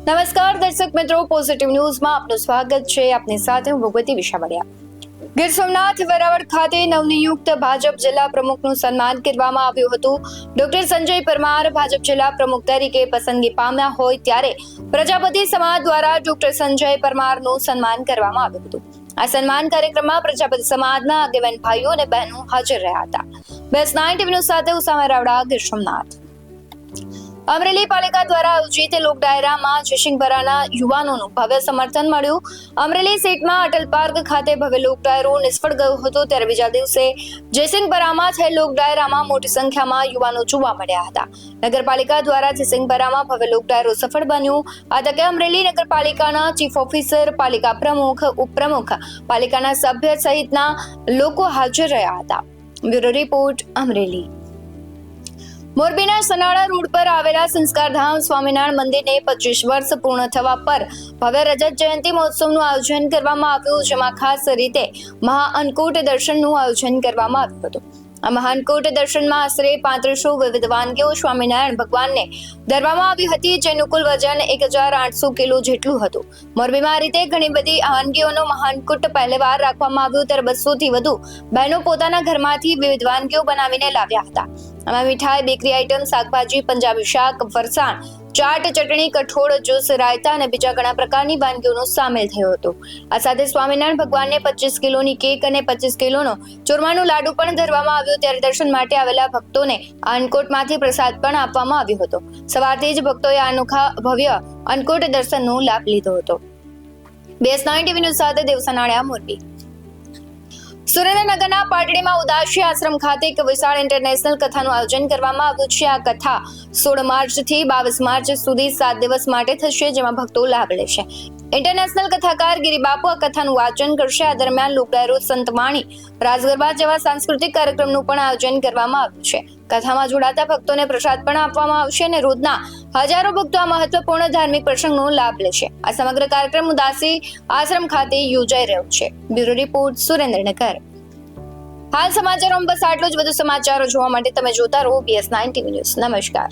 નમસ્કાર દર્શક મિત્રો, પોઝિટિવ ન્યૂઝમાં આપનું સ્વાગત છે. આપની સાથે હું ભગવતી વિશાવડિયા. ગીર સોમનાથ વેરાવળ ખાતે નવનિયુક્ત ભાજપ જિલ્લા પ્રમુખનું સન્માન કરવામાં આવ્યું હતું. ડોક્ટર સંજય પરમાર ભાજપ જિલ્લા પ્રમુખ તરીકે પસંદગી પામ્યા હોય ત્યારે પ્રજાપતિ સમાજ દ્વારા ડોક્ટર સંજય પરમારનું સન્માન કરવામાં આવ્યું હતું. આ સન્માન કાર્યક્રમમાં પ્રજાપતિ સમાજના આગેવાન ભાઈઓ અને બહેનો હાજર રહ્યા હતા. BS9 ટીવી સાથે ઉસામા રાવડા, ગીર સોમનાથ. અમરેલી પાલિકા દ્વારા આયોજિત લોક ડાયરામાં જયસિંહપરાના યુવાનોનું ભવ્ય સમર્થન મળ્યું. અમરેલી સીટમાં અટલ પાર્ક ખાતે ભવ્ય લોક ડાયરો નિષ્ફળ ગયો હતો, ત્યારે બીજા દિવસે જયસિંહપરામાં થયેલ લોક ડાયરામાં મોટી સંખ્યામાં યુવાનો જોવા મળ્યા હતા. નગરપાલિકા દ્વારા જયસિંહપરામાં ભવ્ય લોક ડાયરો સફળ બન્યું. આ તકે અમરેલી નગરપાલિકાના ચીફ ઓફિસર, પાલિકા પ્રમુખ, ઉપપ્રમુખ, પાલિકાના સભ્ય સહિતના લોકો હાજર રહ્યા હતા. Bureau report, Amreli. મોરબીના સનાળા રોડ પર આવેલા સંસ્કારધામ સ્વામિનારાયણ મંદિરને 25 વર્ષ પૂર્ણ થવા પર ભવ્ય રજત જયંતિ મહોત્સવનું આયોજન કરવામાં આવ્યું, જેમાં ખાસ રીતે મહાઅન્નકૂટ દર્શનનું આયોજન કરવામાં આવ્યું હતું. આ મહાઅન્નકૂટ દર્શનમાં આશરે 3500 વિવિધ વાનગીઓ સ્વામિનારાયણ ભગવાનને ધરવામાં આવી હતી, જેનું કુલ વજન 1800 કિલો જેટલું હતું. મોરબીમાં આ રીતે ઘણી બધી વાનગીઓનો મહાઅન્નકૂટ પહેલીવાર રાખવામાં આવ્યું, ત્યારે 200 થી વધુ બહેનો પોતાના ઘરમાંથી વિવિધ વાનગીઓ બનાવીને લાવ્યા હતા. આમાં મીઠાઈ, બેકરી આઇટમ, શાકભાજી, પંજાબી શાક, ફરસાણ, ચાટ, ચટણી, કઠોળ, જ્યુસ, રાયતા અને બીજા ઘણા પ્રકારની વાનગીઓનો સામેલ થયો હતો. આ સાથે સ્વામિનારાયણ ભગવાનને 25 કિલોની કેક અને 25 કિલોનો ચૂરમાનો લાડુ પણ ધરવામાં આવ્યો, ત્યારે દર્શન માટે આવેલા ભક્તોને અન્નકૂટમાંથી પ્રસાદ પણ આપવામાં આવ્યો હતો. સવારથી જ ભક્તોએ આ અનોખા ભવ્ય અન્નકૂટ દર્શનનો લાભ લીધો હતો. BS9 ટીવી ન્યૂઝ સાથે દેવસનાળિયા, મોરબી. સુરેન્દ્રનગરના પાટડીમાં ઉદાસી આશ્રમ ખાતે એક વિશાળ ઇન્ટરનેશનલ કથાનું આયોજન કરવામાં આવ્યું છે. આ કથા 16 માર્ચથી 22 માર્ચ સુધી 7 દિવસ માટે થશે, જેમાં ભક્તો લાભ લેશે. ઇન્ટરનેશનલ કથાકાર ગિરિબાપુ આ કથાનું વાંચન કરશે. આ દરમિયાન લોક ડાયરો, સંતવાણી, રાસ ગરબા જેવા સાંસ્કૃતિક કાર્યક્રમનું પણ આયોજન કરવામાં આવ્યું છે. કથામાં જોડાતા ભક્તોને પ્રસાદ પણ આપવામાં આવશે અને રોજના હજારો ભક્તો આ મહત્વપૂર્ણ ધાર્મિક પ્રસંગનો લાભ લેશે. આ સમગ્ર કાર્યક્રમ ઉદાસી આશ્રમ ખાતે યોજાઈ રહ્યો છે. Bureau report, Surendranagar. હાલ સમાચારોમાં બસ આટલું જ. વધુ સમાચારો જોવા માટે તમે જોતા રહો BS9 ટીવી ન્યૂઝ. નમસ્કાર.